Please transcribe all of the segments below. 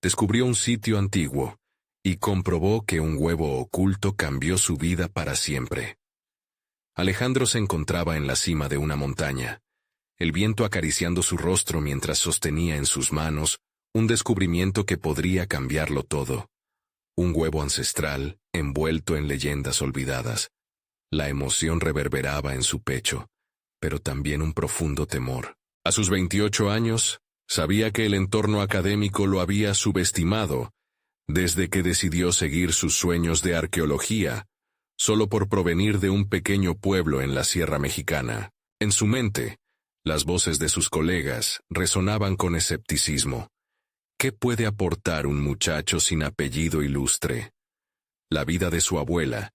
descubrió un sitio antiguo y comprobó que un huevo oculto cambió su vida para siempre. Alejandro se encontraba en la cima de una montaña, el viento acariciando su rostro mientras sostenía en sus manos un descubrimiento que podría cambiarlo todo. Un huevo ancestral envuelto en leyendas olvidadas. La emoción reverberaba en su pecho, pero también un profundo temor. A sus 28 años, sabía que el entorno académico lo había subestimado desde que decidió seguir sus sueños de arqueología, solo por provenir de un pequeño pueblo en la Sierra Mexicana. En su mente, las voces de sus colegas resonaban con escepticismo. ¿Qué puede aportar un muchacho sin apellido ilustre? La vida de su abuela,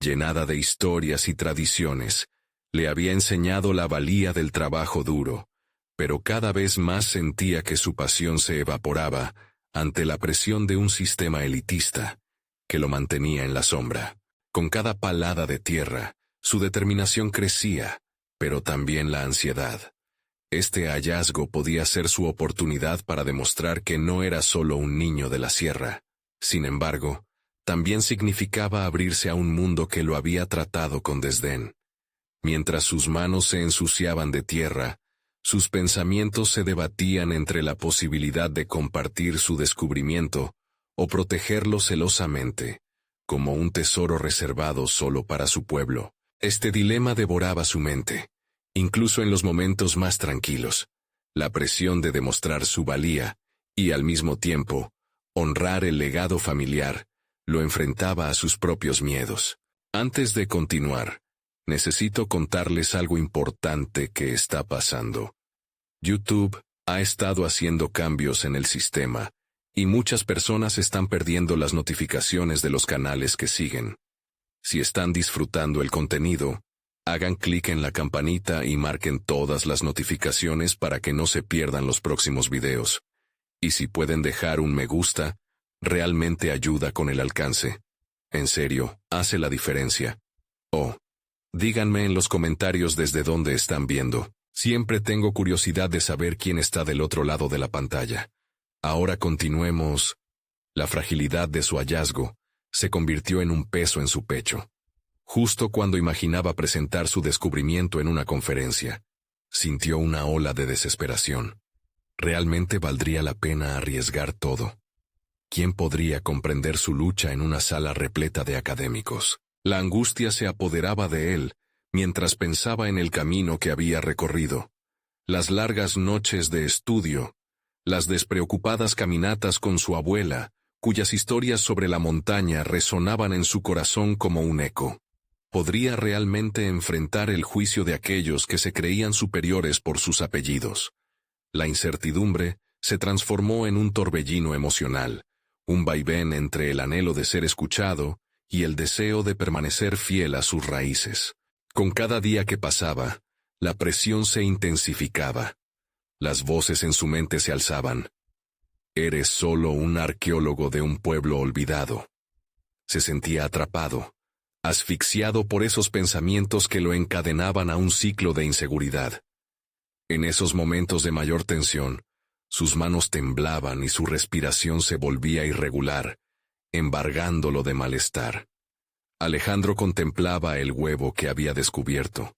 llenada de historias y tradiciones, le había enseñado la valía del trabajo duro, pero cada vez más sentía que su pasión se evaporaba ante la presión de un sistema elitista que lo mantenía en la sombra. Con cada palada de tierra, su determinación crecía, pero también la ansiedad. Este hallazgo podía ser su oportunidad para demostrar que no era solo un niño de la sierra. Sin embargo, también significaba abrirse a un mundo que lo había tratado con desdén. Mientras sus manos se ensuciaban de tierra, sus pensamientos se debatían entre la posibilidad de compartir su descubrimiento o protegerlo celosamente, como un tesoro reservado solo para su pueblo. Este dilema devoraba su mente, incluso en los momentos más tranquilos. La presión de demostrar su valía, y al mismo tiempo, honrar el legado familiar, lo enfrentaba a sus propios miedos. Antes de continuar, necesito contarles algo importante que está pasando. YouTube ha estado haciendo cambios en el sistema, y muchas personas están perdiendo las notificaciones de los canales que siguen. Si están disfrutando el contenido, hagan clic en la campanita y marquen todas las notificaciones para que no se pierdan los próximos videos. Y si pueden dejar un me gusta, realmente ayuda con el alcance. En serio, hace la diferencia. Díganme en los comentarios desde dónde están viendo. Siempre tengo curiosidad de saber quién está del otro lado de la pantalla. Ahora continuemos. La fragilidad de su hallazgo se convirtió en un peso en su pecho. Justo cuando imaginaba presentar su descubrimiento en una conferencia, sintió una ola de desesperación. ¿Realmente valdría la pena arriesgar todo? ¿Quién podría comprender su lucha en una sala repleta de académicos? La angustia se apoderaba de él mientras pensaba en el camino que había recorrido. Las largas noches de estudio, las despreocupadas caminatas con su abuela, cuyas historias sobre la montaña resonaban en su corazón como un eco. ¿Podría realmente enfrentar el juicio de aquellos que se creían superiores por sus apellidos? La incertidumbre se transformó en un torbellino emocional, un vaivén entre el anhelo de ser escuchado y el deseo de permanecer fiel a sus raíces. Con cada día que pasaba, la presión se intensificaba. Las voces en su mente se alzaban. Eres solo un arqueólogo de un pueblo olvidado. Se sentía atrapado, asfixiado por esos pensamientos que lo encadenaban a un ciclo de inseguridad. En esos momentos de mayor tensión, sus manos temblaban y su respiración se volvía irregular, embargándolo de malestar. Alejandro contemplaba el huevo que había descubierto,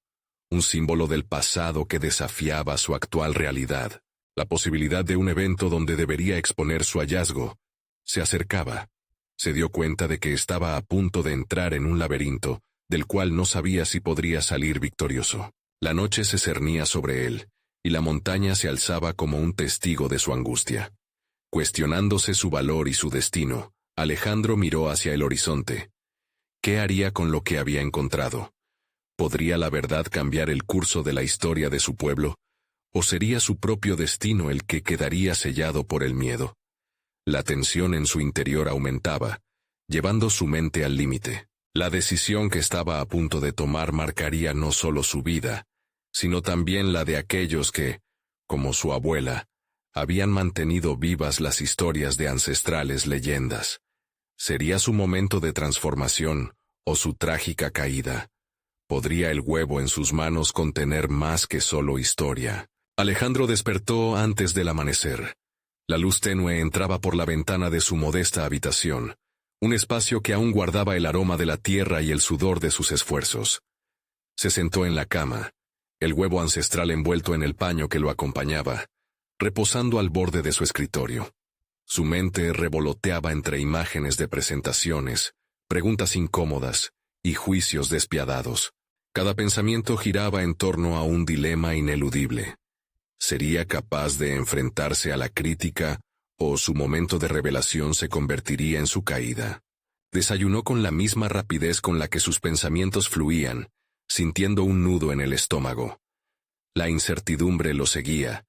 un símbolo del pasado que desafiaba su actual realidad. La posibilidad de un evento donde debería exponer su hallazgo se acercaba. Se dio cuenta de que estaba a punto de entrar en un laberinto, del cual no sabía si podría salir victorioso. La noche se cernía sobre él, y la montaña se alzaba como un testigo de su angustia. Cuestionándose su valor y su destino, Alejandro miró hacia el horizonte. ¿Qué haría con lo que había encontrado? ¿Podría la verdad cambiar el curso de la historia de su pueblo? ¿O sería su propio destino el que quedaría sellado por el miedo? La tensión en su interior aumentaba, llevando su mente al límite. La decisión que estaba a punto de tomar marcaría no solo su vida, sino también la de aquellos que, como su abuela, habían mantenido vivas las historias de ancestrales leyendas. ¿Sería su momento de transformación o su trágica caída? ¿Podría el huevo en sus manos contener más que solo historia? Alejandro despertó antes del amanecer. La luz tenue entraba por la ventana de su modesta habitación, un espacio que aún guardaba el aroma de la tierra y el sudor de sus esfuerzos. Se sentó en la cama, el huevo ancestral envuelto en el paño que lo acompañaba, reposando al borde de su escritorio. Su mente revoloteaba entre imágenes de presentaciones, preguntas incómodas y juicios despiadados. Cada pensamiento giraba en torno a un dilema ineludible. ¿Sería capaz de enfrentarse a la crítica o su momento de revelación se convertiría en su caída? Desayunó con la misma rapidez con la que sus pensamientos fluían, sintiendo un nudo en el estómago. La incertidumbre lo seguía,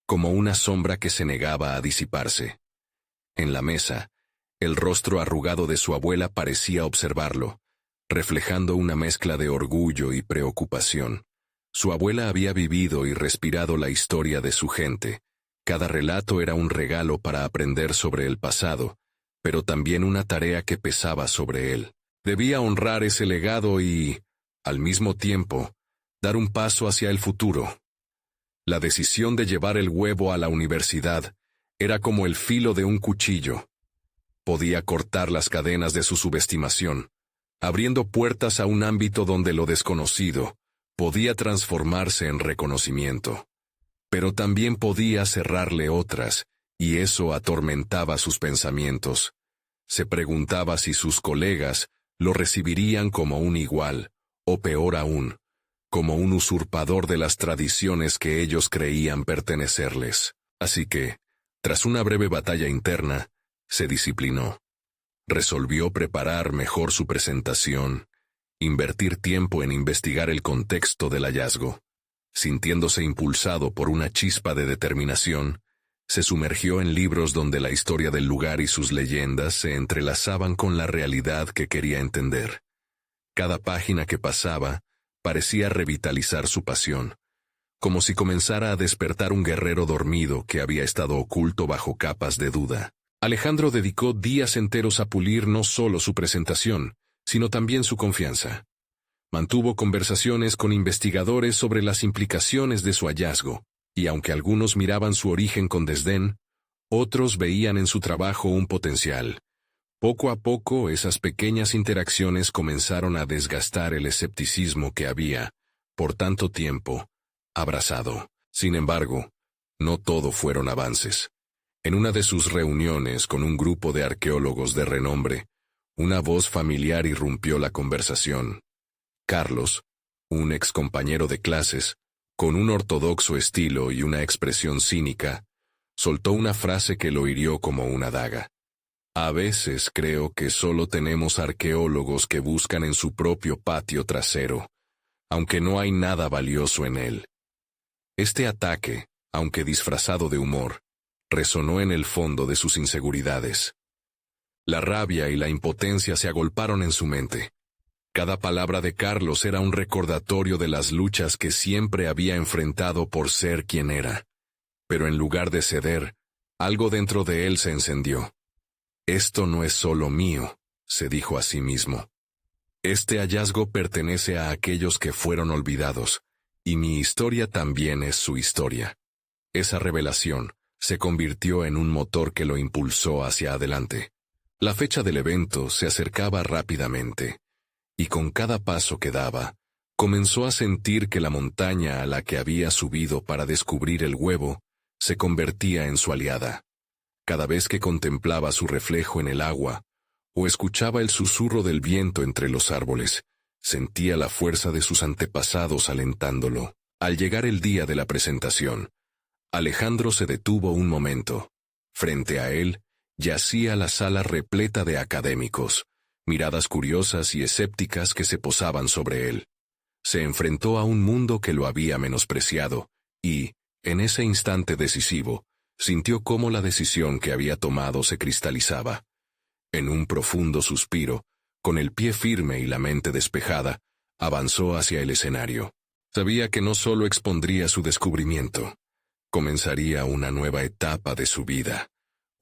como una sombra que se negaba a disiparse. En la mesa, el rostro arrugado de su abuela parecía observarlo, reflejando una mezcla de orgullo y preocupación. Su abuela había vivido y respirado la historia de su gente. Cada relato era un regalo para aprender sobre el pasado, pero también una tarea que pesaba sobre él. Debía honrar ese legado y, al mismo tiempo, dar un paso hacia el futuro. La decisión de llevar el huevo a la universidad era como el filo de un cuchillo. Podía cortar las cadenas de su subestimación, abriendo puertas a un ámbito donde lo desconocido podía transformarse en reconocimiento. Pero también podía cerrarle otras, y eso atormentaba sus pensamientos. Se preguntaba si sus colegas lo recibirían como un igual, o peor aún, como un usurpador de las tradiciones que ellos creían pertenecerles. Así que, tras una breve batalla interna, se disciplinó. Resolvió preparar mejor su presentación, invertir tiempo en investigar el contexto del hallazgo. Sintiéndose impulsado por una chispa de determinación, se sumergió en libros donde la historia del lugar y sus leyendas se entrelazaban con la realidad que quería entender. Cada página que pasaba parecía revitalizar su pasión, como si comenzara a despertar un guerrero dormido que había estado oculto bajo capas de duda. Alejandro dedicó días enteros a pulir no solo su presentación, sino también su confianza. Mantuvo conversaciones con investigadores sobre las implicaciones de su hallazgo, y aunque algunos miraban su origen con desdén, otros veían en su trabajo un potencial. Poco a poco esas pequeñas interacciones comenzaron a desgastar el escepticismo que había, por tanto tiempo, abrazado. Sin embargo, no todo fueron avances. En una de sus reuniones con un grupo de arqueólogos de renombre, una voz familiar irrumpió la conversación. Carlos, un excompañero de clases, con un ortodoxo estilo y una expresión cínica, soltó una frase que lo hirió como una daga. A veces creo que solo tenemos arqueólogos que buscan en su propio patio trasero, aunque no hay nada valioso en él. Este ataque, aunque disfrazado de humor, resonó en el fondo de sus inseguridades. La rabia y la impotencia se agolparon en su mente. Cada palabra de Carlos era un recordatorio de las luchas que siempre había enfrentado por ser quien era. Pero en lugar de ceder, algo dentro de él se encendió. Esto no es solo mío, se dijo a sí mismo. Este hallazgo pertenece a aquellos que fueron olvidados, y mi historia también es su historia. Esa revelación se convirtió en un motor que lo impulsó hacia adelante. La fecha del evento se acercaba rápidamente, y con cada paso que daba, comenzó a sentir que la montaña a la que había subido para descubrir el huevo se convertía en su aliada. Cada vez que contemplaba su reflejo en el agua, o escuchaba el susurro del viento entre los árboles, sentía la fuerza de sus antepasados alentándolo. Al llegar el día de la presentación, Alejandro se detuvo un momento. Frente a él, yacía la sala repleta de académicos, miradas curiosas y escépticas que se posaban sobre él. Se enfrentó a un mundo que lo había menospreciado, y, en ese instante decisivo, sintió cómo la decisión que había tomado se cristalizaba. En un profundo suspiro, con el pie firme y la mente despejada, avanzó hacia el escenario. Sabía que no solo expondría su descubrimiento, comenzaría una nueva etapa de su vida,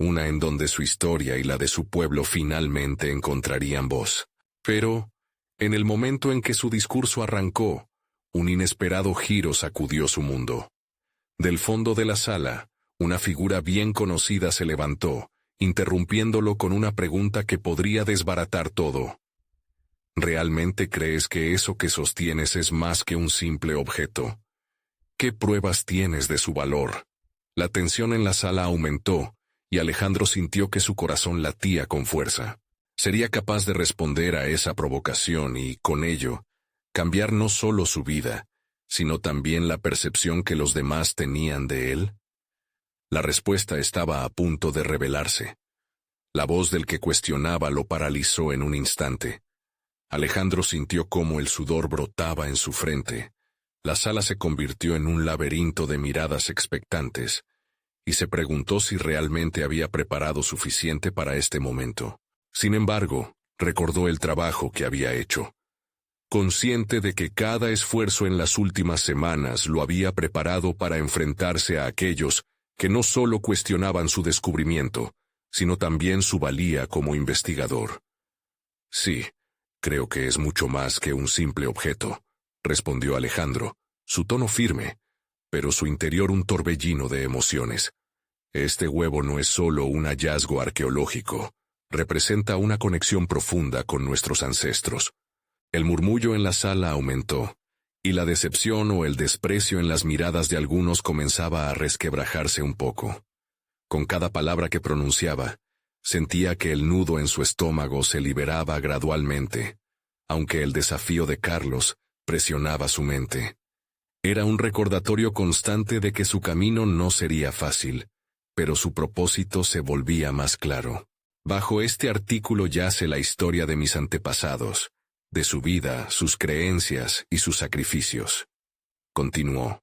una en donde su historia y la de su pueblo finalmente encontrarían voz. Pero, en el momento en que su discurso arrancó, un inesperado giro sacudió su mundo. Del fondo de la sala, Una figura bien conocida se levantó, interrumpiéndolo con una pregunta que podría desbaratar todo. ¿Realmente crees que eso que sostienes es más que un simple objeto? ¿Qué pruebas tienes de su valor? La tensión en la sala aumentó, y Alejandro sintió que su corazón latía con fuerza. Sería capaz de responder a esa provocación y, con ello, cambiar no solo su vida, sino también la percepción que los demás tenían de él. La respuesta estaba a punto de revelarse. La voz del que cuestionaba lo paralizó en un instante. Alejandro sintió cómo el sudor brotaba en su frente. La sala se convirtió en un laberinto de miradas expectantes, y se preguntó si realmente había preparado suficiente para este momento. Sin embargo, recordó el trabajo que había hecho. Consciente de que cada esfuerzo en las últimas semanas lo había preparado para enfrentarse a aquellos que no solo cuestionaban su descubrimiento, sino también su valía como investigador. Sí, creo que es mucho más que un simple objeto, respondió Alejandro, su tono firme, pero su interior un torbellino de emociones. Este huevo no es solo un hallazgo arqueológico, representa una conexión profunda con nuestros ancestros. El murmullo en la sala aumentó, y la decepción o el desprecio en las miradas de algunos comenzaba a resquebrajarse un poco. Con cada palabra que pronunciaba, sentía que el nudo en su estómago se liberaba gradualmente, aunque el desafío de Carlos presionaba su mente. Era un recordatorio constante de que su camino no sería fácil, pero su propósito se volvía más claro. Bajo este artículo yace la historia de mis antepasados, de su vida, sus creencias y sus sacrificios. Continuó.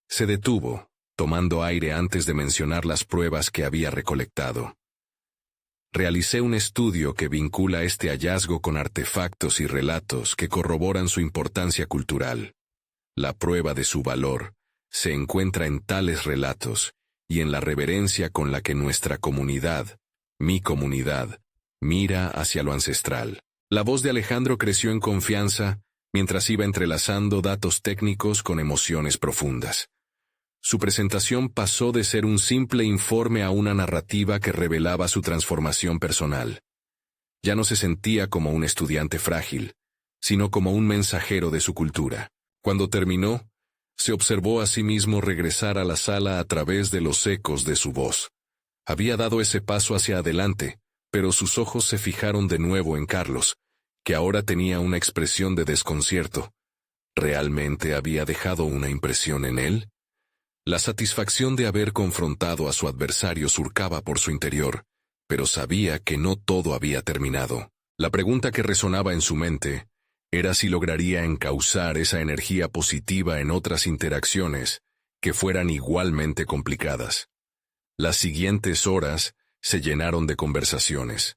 Se detuvo, tomando aire antes de mencionar las pruebas que había recolectado. Realicé un estudio que vincula este hallazgo con artefactos y relatos que corroboran su importancia cultural. La prueba de su valor se encuentra en tales relatos y en la reverencia con la que nuestra comunidad, mi comunidad, mira hacia lo ancestral. La voz de Alejandro creció en confianza mientras iba entrelazando datos técnicos con emociones profundas. Su presentación pasó de ser un simple informe a una narrativa que revelaba su transformación personal. Ya no se sentía como un estudiante frágil, sino como un mensajero de su cultura. Cuando terminó, se observó a sí mismo regresar a la sala a través de los ecos de su voz. Había dado ese paso hacia adelante, pero sus ojos se fijaron de nuevo en Carlos, que ahora tenía una expresión de desconcierto. ¿Realmente había dejado una impresión en él? La satisfacción de haber confrontado a su adversario surcaba por su interior, pero sabía que no todo había terminado. La pregunta que resonaba en su mente era si lograría encauzar esa energía positiva en otras interacciones que fueran igualmente complicadas. Las siguientes horas se llenaron de conversaciones.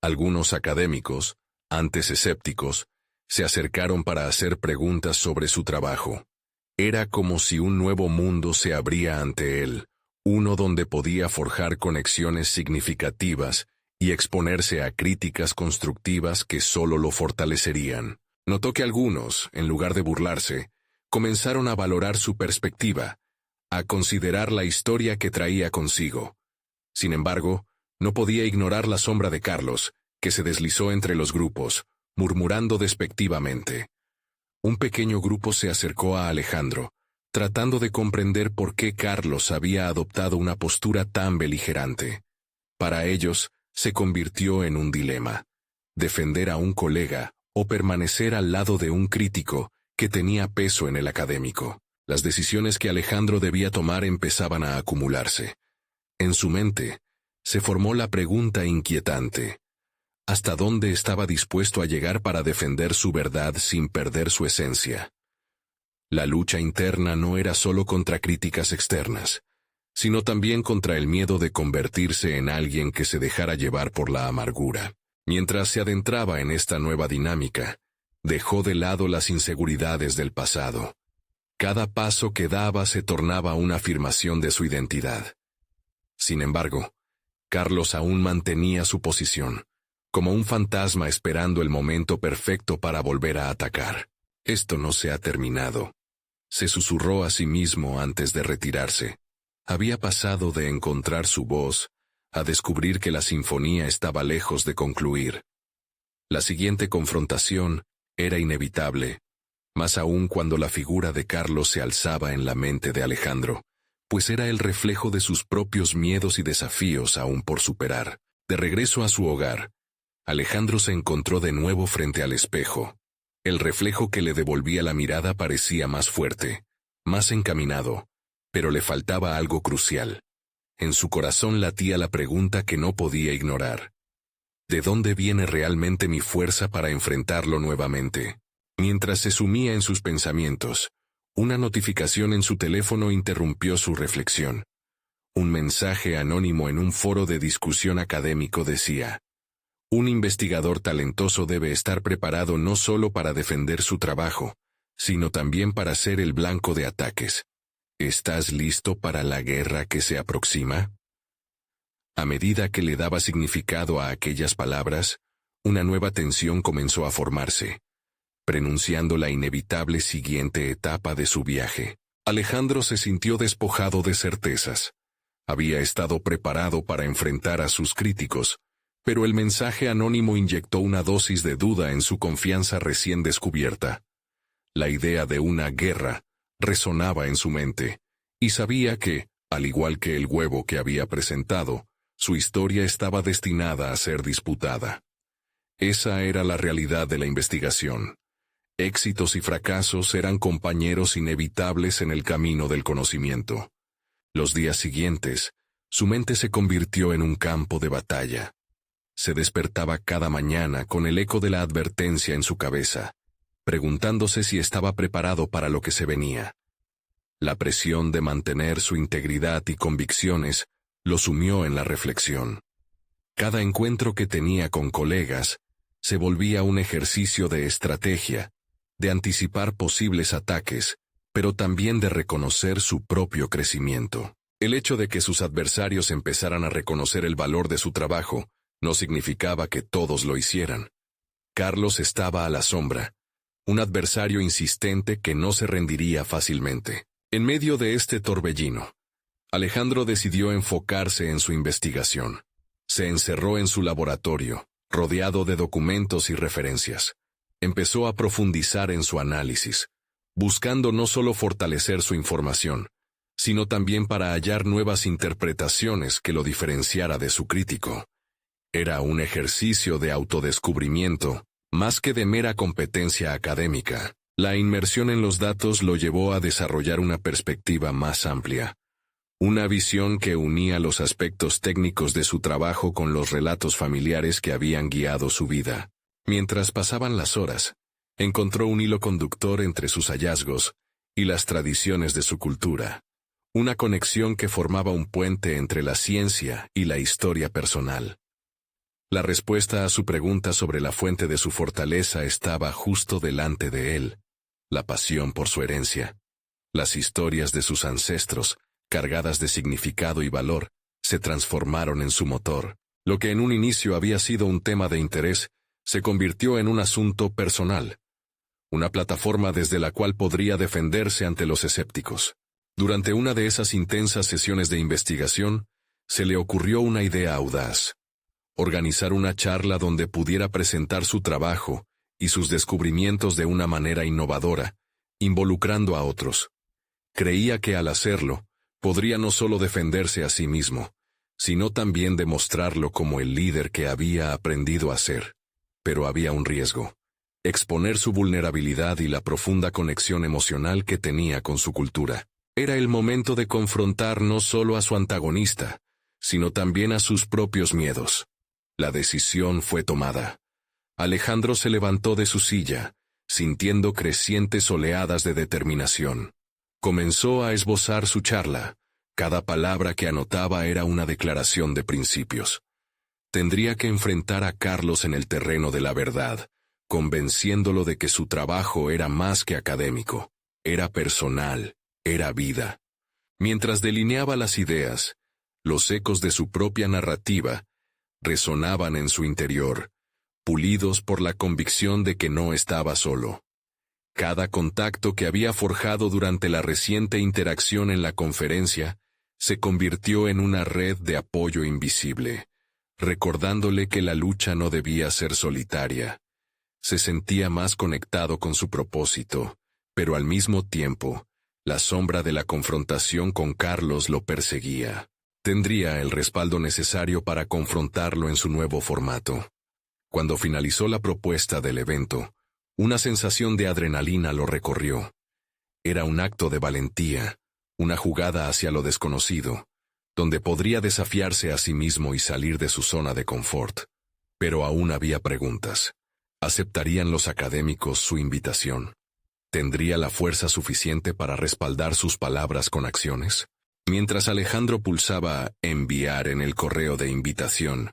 Algunos académicos, antes escépticos, se acercaron para hacer preguntas sobre su trabajo. Era como si un nuevo mundo se abría ante él, uno donde podía forjar conexiones significativas y exponerse a críticas constructivas que solo lo fortalecerían. Notó que algunos, en lugar de burlarse, comenzaron a valorar su perspectiva, a considerar la historia que traía consigo. Sin embargo, no podía ignorar la sombra de Carlos, que se deslizó entre los grupos, murmurando despectivamente. Un pequeño grupo se acercó a Alejandro, tratando de comprender por qué Carlos había adoptado una postura tan beligerante. Para ellos, se convirtió en un dilema: defender a un colega o permanecer al lado de un crítico que tenía peso en el académico. Las decisiones que Alejandro debía tomar empezaban a acumularse. En su mente, se formó la pregunta inquietante: ¿hasta dónde estaba dispuesto a llegar para defender su verdad sin perder su esencia? La lucha interna no era solo contra críticas externas, sino también contra el miedo de convertirse en alguien que se dejara llevar por la amargura. Mientras se adentraba en esta nueva dinámica, dejó de lado las inseguridades del pasado. Cada paso que daba se tornaba una afirmación de su identidad. Sin embargo, Carlos aún mantenía su posición, como un fantasma esperando el momento perfecto para volver a atacar. Esto no se ha terminado, se susurró a sí mismo antes de retirarse. Había pasado de encontrar su voz a descubrir que la sinfonía estaba lejos de concluir. La siguiente confrontación era inevitable, más aún cuando la figura de Carlos se alzaba en la mente de Alejandro, pues era el reflejo de sus propios miedos y desafíos aún por superar. De regreso a su hogar, Alejandro se encontró de nuevo frente al espejo. El reflejo que le devolvía la mirada parecía más fuerte, más encaminado, pero le faltaba algo crucial. En su corazón latía la pregunta que no podía ignorar. ¿De dónde viene realmente mi fuerza para enfrentarlo nuevamente? Mientras se sumía en sus pensamientos, una notificación en su teléfono interrumpió su reflexión. Un mensaje anónimo en un foro de discusión académico decía: un investigador talentoso debe estar preparado no solo para defender su trabajo, sino también para ser el blanco de ataques. ¿Estás listo para la guerra que se aproxima? A medida que le daba significado a aquellas palabras, una nueva tensión comenzó a formarse, prenunciando la inevitable siguiente etapa de su viaje. Alejandro se sintió despojado de certezas. Había estado preparado para enfrentar a sus críticos, pero el mensaje anónimo inyectó una dosis de duda en su confianza recién descubierta. La idea de una guerra resonaba en su mente, y sabía que, al igual que el huevo que había presentado, su historia estaba destinada a ser disputada. Esa era la realidad de la investigación. Éxitos y fracasos eran compañeros inevitables en el camino del conocimiento. Los días siguientes, su mente se convirtió en un campo de batalla. Se despertaba cada mañana con el eco de la advertencia en su cabeza, preguntándose si estaba preparado para lo que se venía. La presión de mantener su integridad y convicciones lo sumió en la reflexión. Cada encuentro que tenía con colegas se volvía un ejercicio de estrategia, de anticipar posibles ataques, pero también de reconocer su propio crecimiento. El hecho de que sus adversarios empezaran a reconocer el valor de su trabajo no significaba que todos lo hicieran. Carlos estaba a la sombra, un adversario insistente que no se rendiría fácilmente. En medio de este torbellino, Alejandro decidió enfocarse en su investigación. Se encerró en su laboratorio, rodeado de documentos y referencias. Empezó a profundizar en su análisis, buscando no solo fortalecer su información, sino también para hallar nuevas interpretaciones que lo diferenciara de su crítico. Era un ejercicio de autodescubrimiento, más que de mera competencia académica. La inmersión en los datos lo llevó a desarrollar una perspectiva más amplia. Una visión que unía los aspectos técnicos de su trabajo con los relatos familiares que habían guiado su vida. Mientras pasaban las horas, encontró un hilo conductor entre sus hallazgos y las tradiciones de su cultura. Una conexión que formaba un puente entre la ciencia y la historia personal. La respuesta a su pregunta sobre la fuente de su fortaleza estaba justo delante de él: la pasión por su herencia. Las historias de sus ancestros, cargadas de significado y valor, se transformaron en su motor. Lo que en un inicio había sido un tema de interés, se convirtió en un asunto personal. Una plataforma desde la cual podría defenderse ante los escépticos. Durante una de esas intensas sesiones de investigación, se le ocurrió una idea audaz: organizar una charla donde pudiera presentar su trabajo y sus descubrimientos de una manera innovadora, involucrando a otros. Creía que al hacerlo, podría no solo defenderse a sí mismo, sino también demostrarlo como el líder que había aprendido a ser. Pero había un riesgo: exponer su vulnerabilidad y la profunda conexión emocional que tenía con su cultura. Era el momento de confrontar no solo a su antagonista, sino también a sus propios miedos. La decisión fue tomada. Alejandro se levantó de su silla, sintiendo crecientes oleadas de determinación. Comenzó a esbozar su charla. Cada palabra que anotaba era una declaración de principios. Tendría que enfrentar a Carlos en el terreno de la verdad, convenciéndolo de que su trabajo era más que académico, era personal, era vida. Mientras delineaba las ideas, los ecos de su propia narrativa resonaban en su interior, pulidos por la convicción de que no estaba solo. Cada contacto que había forjado durante la reciente interacción en la conferencia se convirtió en una red de apoyo invisible, recordándole que la lucha no debía ser solitaria. Se sentía más conectado con su propósito, pero al mismo tiempo, la sombra de la confrontación con Carlos lo perseguía. Tendría el respaldo necesario para confrontarlo en su nuevo formato. Cuando finalizó la propuesta del evento, una sensación de adrenalina lo recorrió. Era un acto de valentía, una jugada hacia lo desconocido, donde podría desafiarse a sí mismo y salir de su zona de confort. Pero aún había preguntas. ¿Aceptarían los académicos su invitación? ¿Tendría la fuerza suficiente para respaldar sus palabras con acciones? Mientras Alejandro pulsaba enviar en el correo de invitación,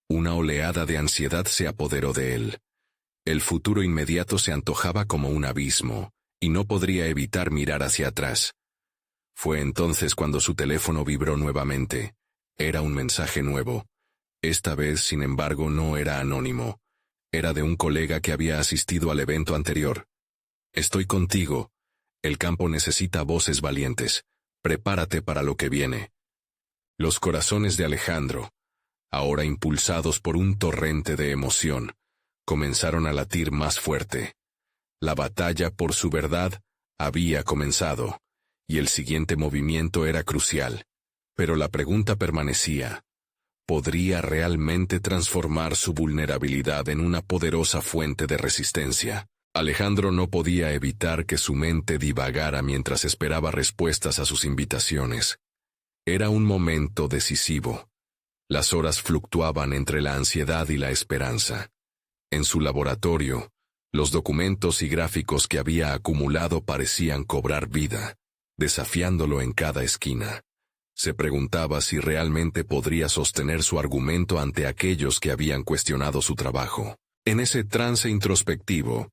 una oleada de ansiedad se apoderó de él. El futuro inmediato se antojaba como un abismo, y no podría evitar mirar hacia atrás. Fue entonces cuando su teléfono vibró nuevamente. Era un mensaje nuevo. Esta vez, sin embargo, no era anónimo. Era de un colega que había asistido al evento anterior. Estoy contigo. El campo necesita voces valientes. Prepárate para lo que viene. Los corazones de Alejandro, ahora impulsados por un torrente de emoción, comenzaron a latir más fuerte. La batalla por su verdad había comenzado, y el siguiente movimiento era crucial. Pero la pregunta permanecía: ¿podría realmente transformar su vulnerabilidad en una poderosa fuente de resistencia? Alejandro no podía evitar que su mente divagara mientras esperaba respuestas a sus invitaciones. Era un momento decisivo. Las horas fluctuaban entre la ansiedad y la esperanza. En su laboratorio, los documentos y gráficos que había acumulado parecían cobrar vida, desafiándolo en cada esquina. Se preguntaba si realmente podría sostener su argumento ante aquellos que habían cuestionado su trabajo. En ese trance introspectivo,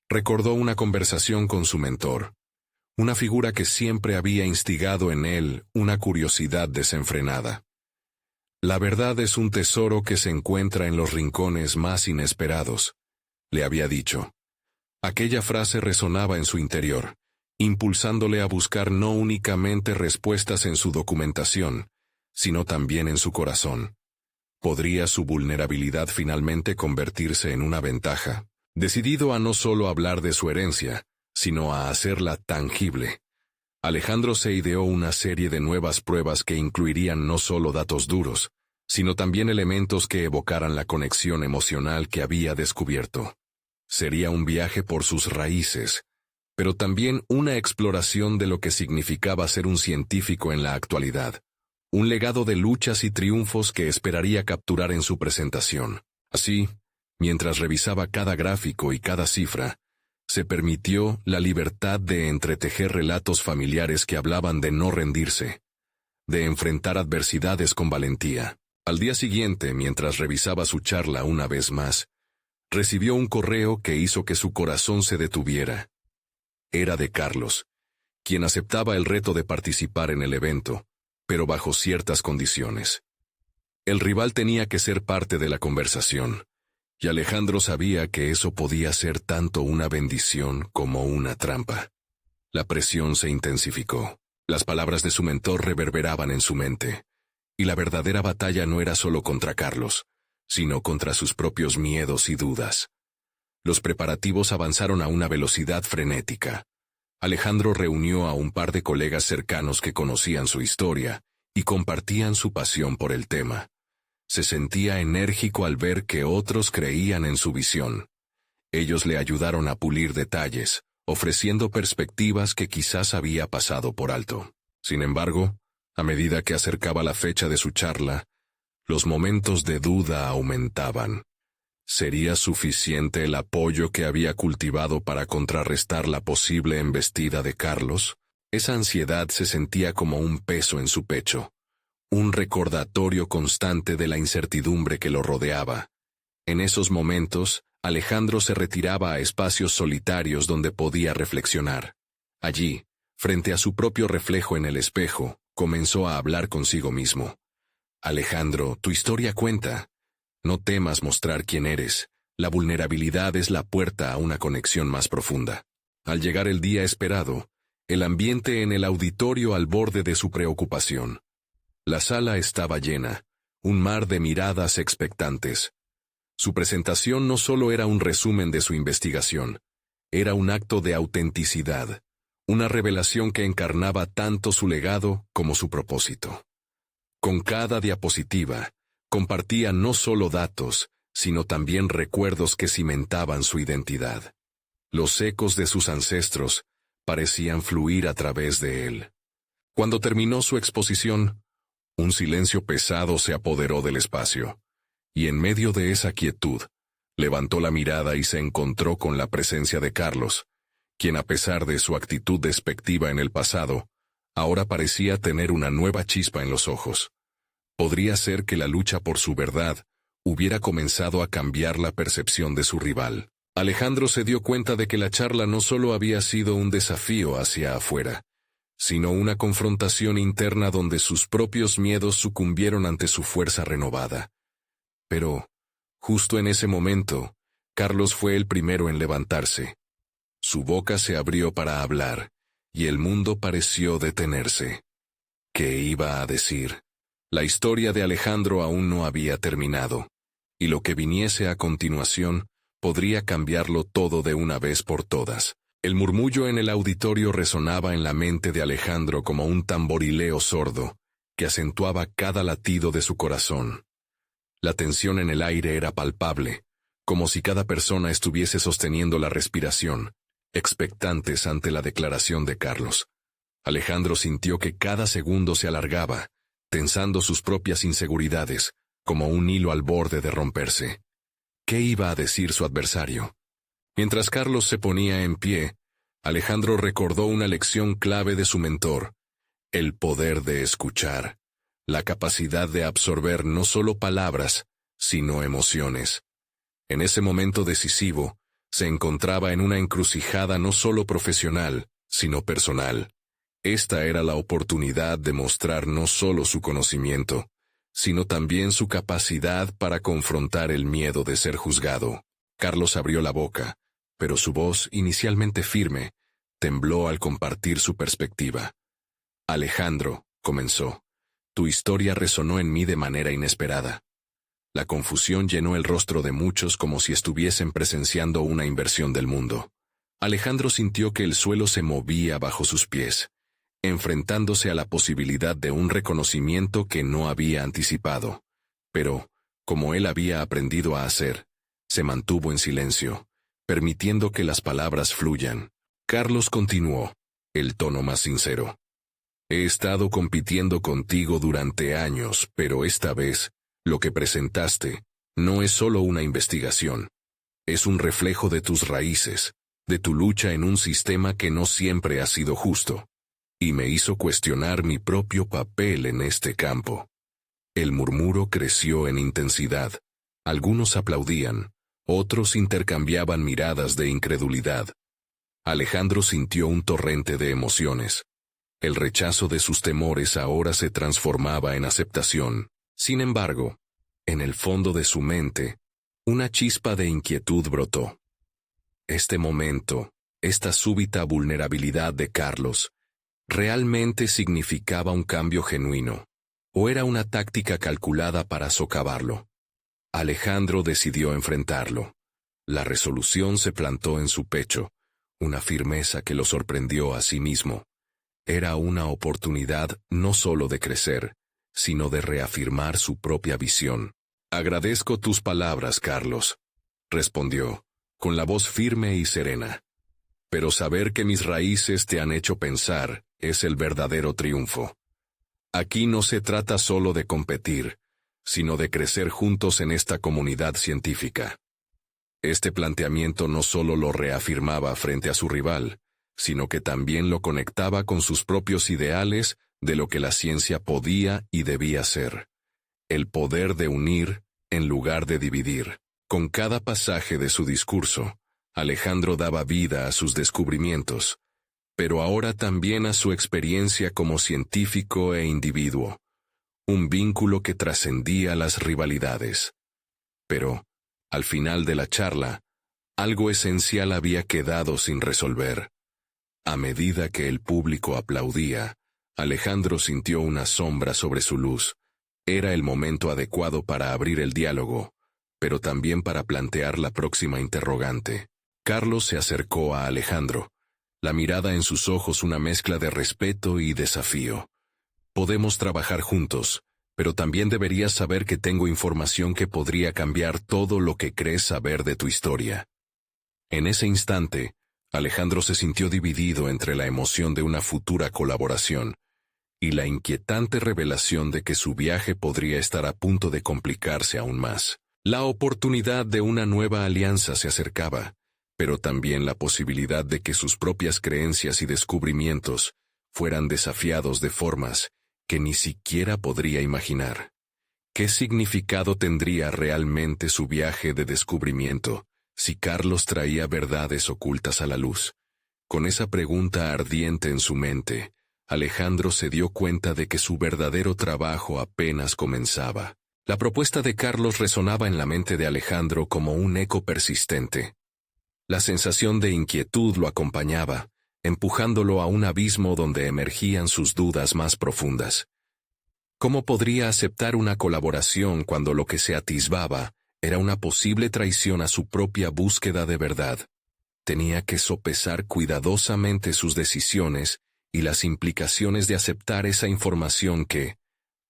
recordó una conversación con su mentor, una figura que siempre había instigado en él una curiosidad desenfrenada. La verdad es un tesoro que se encuentra en los rincones más inesperados, le había dicho. Aquella frase resonaba en su interior, impulsándole a buscar no únicamente respuestas en su documentación, sino también en su corazón. ¿Podría su vulnerabilidad finalmente convertirse en una ventaja? Decidido a no solo hablar de su herencia, sino a hacerla tangible, Alejandro se ideó una serie de nuevas pruebas que incluirían no solo datos duros, sino también elementos que evocaran la conexión emocional que había descubierto. Sería un viaje por sus raíces, pero también una exploración de lo que significaba ser un científico en la actualidad, un legado de luchas y triunfos que esperaría capturar en su presentación. Así, mientras revisaba cada gráfico y cada cifra, se permitió la libertad de entretejer relatos familiares que hablaban de no rendirse, de enfrentar adversidades con valentía. Al día siguiente, mientras revisaba su charla una vez más, recibió un correo que hizo que su corazón se detuviera. Era de Carlos, quien aceptaba el reto de participar en el evento, pero bajo ciertas condiciones. El rival tenía que ser parte de la conversación, y Alejandro sabía que eso podía ser tanto una bendición como una trampa. La presión se intensificó. Las palabras de su mentor reverberaban en su mente, y la verdadera batalla no era solo contra Carlos, sino contra sus propios miedos y dudas. Los preparativos avanzaron a una velocidad frenética. Alejandro reunió a un par de colegas cercanos que conocían su historia y compartían su pasión por el tema. Se sentía enérgico al ver que otros creían en su visión. Ellos le ayudaron a pulir detalles, ofreciendo perspectivas que quizás había pasado por alto. Sin embargo, a medida que acercaba la fecha de su charla, los momentos de duda aumentaban. ¿Sería suficiente el apoyo que había cultivado para contrarrestar la posible embestida de Carlos? Esa ansiedad se sentía como un peso en su pecho, un recordatorio constante de la incertidumbre que lo rodeaba. En esos momentos, Alejandro se retiraba a espacios solitarios donde podía reflexionar. Allí, frente a su propio reflejo en el espejo, comenzó a hablar consigo mismo. Alejandro, tu historia cuenta. No temas mostrar quién eres. La vulnerabilidad es la puerta a una conexión más profunda. Al llegar el día esperado, el ambiente en el auditorio al borde de su preocupación. La sala estaba llena, un mar de miradas expectantes. Su presentación no solo era un resumen de su investigación, era un acto de autenticidad, una revelación que encarnaba tanto su legado como su propósito. Con cada diapositiva, compartía no solo datos, sino también recuerdos que cimentaban su identidad. Los ecos de sus ancestros parecían fluir a través de él. Cuando terminó su exposición, un silencio pesado se apoderó del espacio, y en medio de esa quietud, levantó la mirada y se encontró con la presencia de Carlos, quien a pesar de su actitud despectiva en el pasado, ahora parecía tener una nueva chispa en los ojos. Podría ser que la lucha por su verdad hubiera comenzado a cambiar la percepción de su rival. Alejandro se dio cuenta de que la charla no solo había sido un desafío hacia afuera, sino una confrontación interna donde sus propios miedos sucumbieron ante su fuerza renovada. Pero, justo en ese momento, Carlos fue el primero en levantarse. Su boca se abrió para hablar, y el mundo pareció detenerse. ¿Qué iba a decir? La historia de Alejandro aún no había terminado, y lo que viniese a continuación podría cambiarlo todo de una vez por todas. El murmullo en el auditorio resonaba en la mente de Alejandro como un tamborileo sordo, que acentuaba cada latido de su corazón. La tensión en el aire era palpable, como si cada persona estuviese sosteniendo la respiración, expectantes ante la declaración de Carlos. Alejandro sintió que cada segundo se alargaba, tensando sus propias inseguridades, como un hilo al borde de romperse. ¿Qué iba a decir su adversario? Mientras Carlos se ponía en pie, Alejandro recordó una lección clave de su mentor: el poder de escuchar, la capacidad de absorber no solo palabras, sino emociones. En ese momento decisivo, se encontraba en una encrucijada no solo profesional, sino personal. Esta era la oportunidad de mostrar no solo su conocimiento, sino también su capacidad para confrontar el miedo de ser juzgado. Carlos abrió la boca, pero su voz, inicialmente firme, tembló al compartir su perspectiva. Alejandro, comenzó, tu historia resonó en mí de manera inesperada. La confusión llenó el rostro de muchos como si estuviesen presenciando una inversión del mundo. Alejandro sintió que el suelo se movía bajo sus pies, enfrentándose a la posibilidad de un reconocimiento que no había anticipado. Pero, como él había aprendido a hacer, se mantuvo en silencio, permitiendo que las palabras fluyan. Carlos continuó, el tono más sincero. He estado compitiendo contigo durante años, pero esta vez, lo que presentaste, no es solo una investigación. Es un reflejo de tus raíces, de tu lucha en un sistema que no siempre ha sido justo. Y me hizo cuestionar mi propio papel en este campo. El murmuro creció en intensidad. Algunos aplaudían, otros intercambiaban miradas de incredulidad. Alejandro sintió un torrente de emociones. El rechazo de sus temores ahora se transformaba en aceptación. Sin embargo, en el fondo de su mente, una chispa de inquietud brotó. Este momento, esta súbita vulnerabilidad de Carlos, ¿realmente significaba un cambio genuino, o era una táctica calculada para socavarlo? Alejandro decidió enfrentarlo. La resolución se plantó en su pecho, una firmeza que lo sorprendió a sí mismo. Era una oportunidad no solo de crecer, sino de reafirmar su propia visión. Agradezco tus palabras, Carlos, respondió, con la voz firme y serena. Pero saber que mis raíces te han hecho pensar es el verdadero triunfo. Aquí no se trata solo de competir, sino de crecer juntos en esta comunidad científica. Este planteamiento no solo lo reafirmaba frente a su rival, sino que también lo conectaba con sus propios ideales de lo que la ciencia podía y debía ser. El poder de unir en lugar de dividir. Con cada pasaje de su discurso, Alejandro daba vida a sus descubrimientos, pero ahora también a su experiencia como científico e individuo, un vínculo que trascendía las rivalidades. Pero, al final de la charla, algo esencial había quedado sin resolver. A medida que el público aplaudía, Alejandro sintió una sombra sobre su luz. Era el momento adecuado para abrir el diálogo, pero también para plantear la próxima interrogante. Carlos se acercó a Alejandro, la mirada en sus ojos una mezcla de respeto y desafío. Podemos trabajar juntos, pero también deberías saber que tengo información que podría cambiar todo lo que crees saber de tu historia. En ese instante, Alejandro se sintió dividido entre la emoción de una futura colaboración y la inquietante revelación de que su viaje podría estar a punto de complicarse aún más. La oportunidad de una nueva alianza se acercaba, pero también la posibilidad de que sus propias creencias y descubrimientos fueran desafiados de formas que ni siquiera podría imaginar. ¿Qué significado tendría realmente su viaje de descubrimiento si Carlos traía verdades ocultas a la luz? Con esa pregunta ardiente en su mente, Alejandro se dio cuenta de que su verdadero trabajo apenas comenzaba. La propuesta de Carlos resonaba en la mente de Alejandro como un eco persistente. La sensación de inquietud lo acompañaba, empujándolo a un abismo donde emergían sus dudas más profundas. ¿Cómo podría aceptar una colaboración cuando lo que se atisbaba era una posible traición a su propia búsqueda de verdad? Tenía que sopesar cuidadosamente sus decisiones y las implicaciones de aceptar esa información que,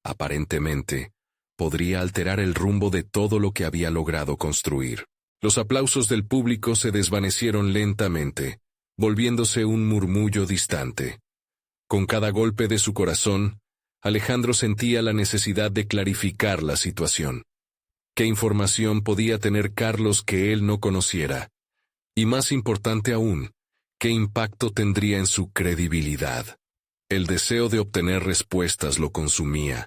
aparentemente, podría alterar el rumbo de todo lo que había logrado construir. Los aplausos del público se desvanecieron lentamente, volviéndose un murmullo distante. Con cada golpe de su corazón, Alejandro sentía la necesidad de clarificar la situación. ¿Qué información podía tener Carlos que él no conociera? Y más importante aún, ¿qué impacto tendría en su credibilidad? El deseo de obtener respuestas lo consumía,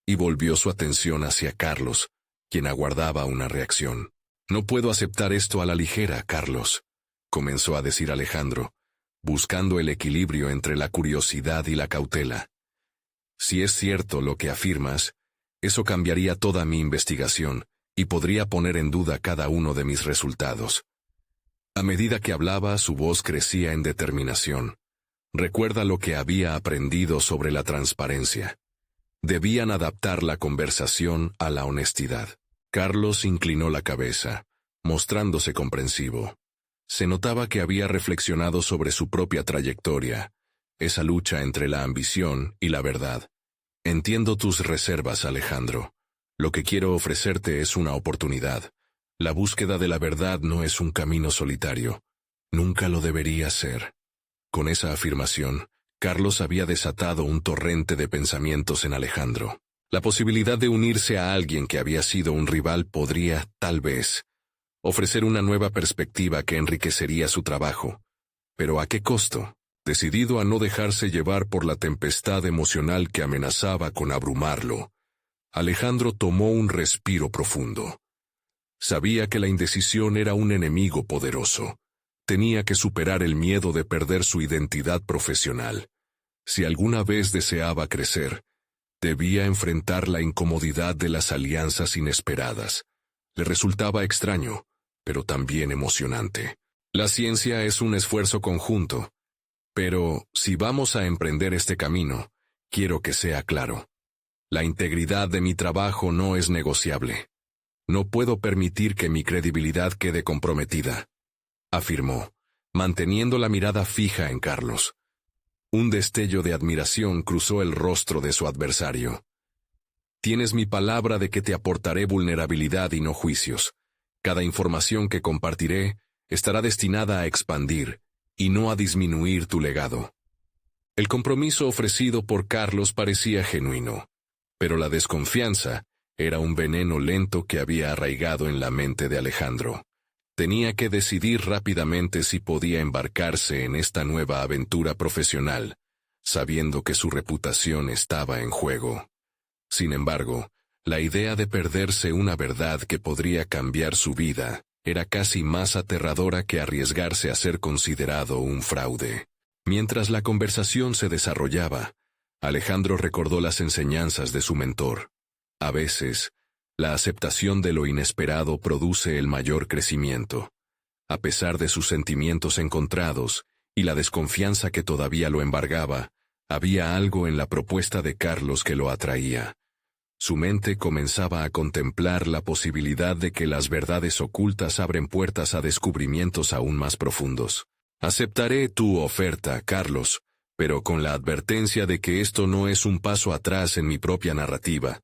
y volvió su atención hacia Carlos, quien aguardaba una reacción. «No puedo aceptar esto a la ligera, Carlos», comenzó a decir Alejandro, buscando el equilibrio entre la curiosidad y la cautela. «Si es cierto lo que afirmas, eso cambiaría toda mi investigación y podría poner en duda cada uno de mis resultados». A medida que hablaba, su voz crecía en determinación. Recuerda lo que había aprendido sobre la transparencia. Debían adaptar la conversación a la honestidad. Carlos inclinó la cabeza, mostrándose comprensivo. Se notaba que había reflexionado sobre su propia trayectoria, esa lucha entre la ambición y la verdad. «Entiendo tus reservas, Alejandro. Lo que quiero ofrecerte es una oportunidad. La búsqueda de la verdad no es un camino solitario. Nunca lo debería ser». Con esa afirmación, Carlos había desatado un torrente de pensamientos en Alejandro. La posibilidad de unirse a alguien que había sido un rival podría, tal vez, ofrecer una nueva perspectiva que enriquecería su trabajo. ¿Pero a qué costo? Decidido a no dejarse llevar por la tempestad emocional que amenazaba con abrumarlo, Alejandro tomó un respiro profundo. Sabía que la indecisión era un enemigo poderoso. Tenía que superar el miedo de perder su identidad profesional. Si alguna vez deseaba crecer, debía enfrentar la incomodidad de las alianzas inesperadas. Le resultaba extraño, pero también emocionante. La ciencia es un esfuerzo conjunto, pero si vamos a emprender este camino, quiero que sea claro. La integridad de mi trabajo no es negociable. No puedo permitir que mi credibilidad quede comprometida, afirmó, manteniendo la mirada fija en Carlos. Un destello de admiración cruzó el rostro de su adversario. «Tienes mi palabra de que te aportaré vulnerabilidad y no juicios. Cada información que compartiré estará destinada a expandir y no a disminuir tu legado». El compromiso ofrecido por Carlos parecía genuino, pero la desconfianza era un veneno lento que había arraigado en la mente de Alejandro. Tenía que decidir rápidamente si podía embarcarse en esta nueva aventura profesional, sabiendo que su reputación estaba en juego. Sin embargo, la idea de perderse una verdad que podría cambiar su vida era casi más aterradora que arriesgarse a ser considerado un fraude. Mientras la conversación se desarrollaba, Alejandro recordó las enseñanzas de su mentor. A veces, la aceptación de lo inesperado produce el mayor crecimiento. A pesar de sus sentimientos encontrados y la desconfianza que todavía lo embargaba, Había algo en la propuesta de Carlos que lo atraía. Su mente comenzaba a contemplar la posibilidad de que las verdades ocultas abren puertas a descubrimientos aún más profundos. Aceptaré tu oferta, Carlos, pero con la advertencia de que esto no es un paso atrás en mi propia narrativa.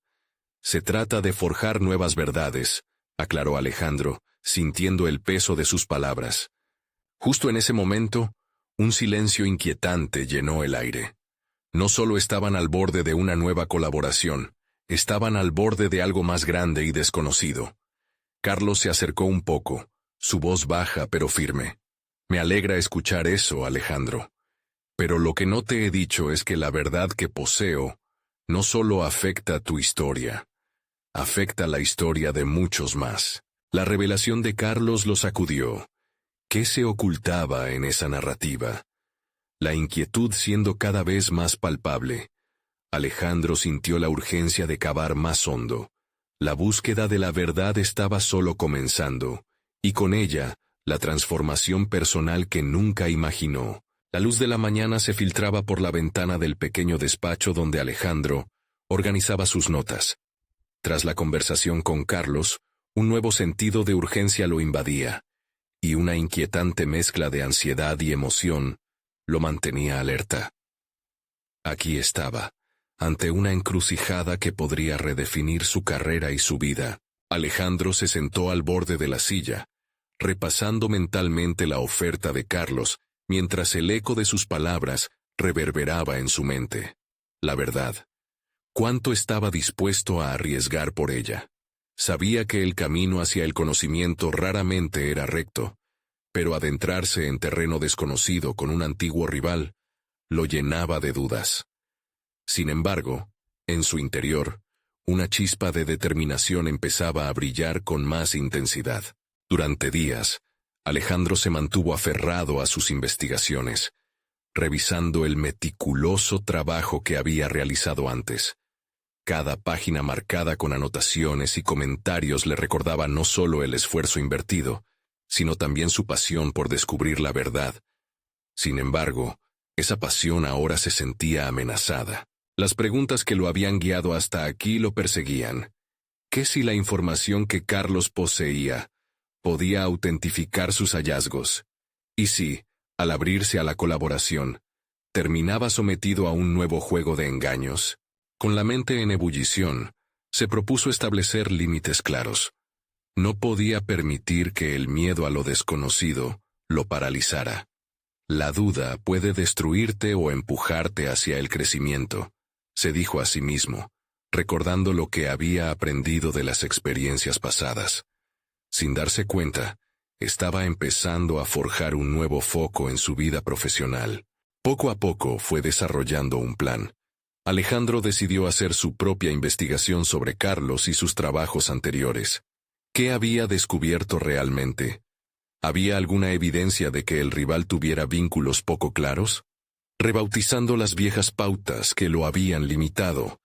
Se trata de forjar nuevas verdades, aclaró Alejandro, sintiendo el peso de sus palabras. Justo en ese momento, un silencio inquietante llenó el aire. No solo estaban al borde de una nueva colaboración, estaban al borde de algo más grande y desconocido. Carlos se acercó un poco, su voz baja pero firme. Me alegra escuchar eso, Alejandro. Pero lo que no te he dicho es que la verdad que poseo no solo afecta tu historia, afecta la historia de muchos más. La revelación de Carlos lo sacudió. ¿Qué se ocultaba en esa narrativa? La inquietud siendo cada vez más palpable. Alejandro sintió la urgencia de cavar más hondo. La búsqueda de la verdad estaba solo comenzando, y con ella, la transformación personal que nunca imaginó. La luz de la mañana se filtraba por la ventana del pequeño despacho donde Alejandro organizaba sus notas. Tras la conversación con Carlos, un nuevo sentido de urgencia lo invadía, y una inquietante mezcla de ansiedad y emoción lo mantenía alerta. Aquí estaba, ante una encrucijada que podría redefinir su carrera y su vida. Alejandro se sentó al borde de la silla, repasando mentalmente la oferta de Carlos, mientras el eco de sus palabras reverberaba en su mente. La verdad. ¿Cuánto estaba dispuesto a arriesgar por ella? Sabía que el camino hacia el conocimiento raramente era recto, pero adentrarse en terreno desconocido con un antiguo rival lo llenaba de dudas. Sin embargo, en su interior, una chispa de determinación empezaba a brillar con más intensidad. Durante días, Alejandro se mantuvo aferrado a sus investigaciones, revisando el meticuloso trabajo que había realizado antes. Cada página marcada con anotaciones y comentarios le recordaba no solo el esfuerzo invertido, sino también su pasión por descubrir la verdad. Sin embargo, esa pasión ahora se sentía amenazada. Las preguntas que lo habían guiado hasta aquí lo perseguían. ¿Qué si la información que Carlos poseía podía autentificar sus hallazgos? ¿Y si, al abrirse a la colaboración, terminaba sometido a un nuevo juego de engaños? Con la mente en ebullición, se propuso establecer límites claros. No podía permitir que el miedo a lo desconocido lo paralizara. La duda puede destruirte o empujarte hacia el crecimiento, se dijo a sí mismo, recordando lo que había aprendido de las experiencias pasadas. Sin darse cuenta, estaba empezando a forjar un nuevo foco en su vida profesional. Poco a poco fue desarrollando un plan. Alejandro decidió hacer su propia investigación sobre Carlos y sus trabajos anteriores. ¿Qué había descubierto realmente? ¿Había alguna evidencia de que el rival tuviera vínculos poco claros? Rebautizando las viejas pautas que lo habían limitado,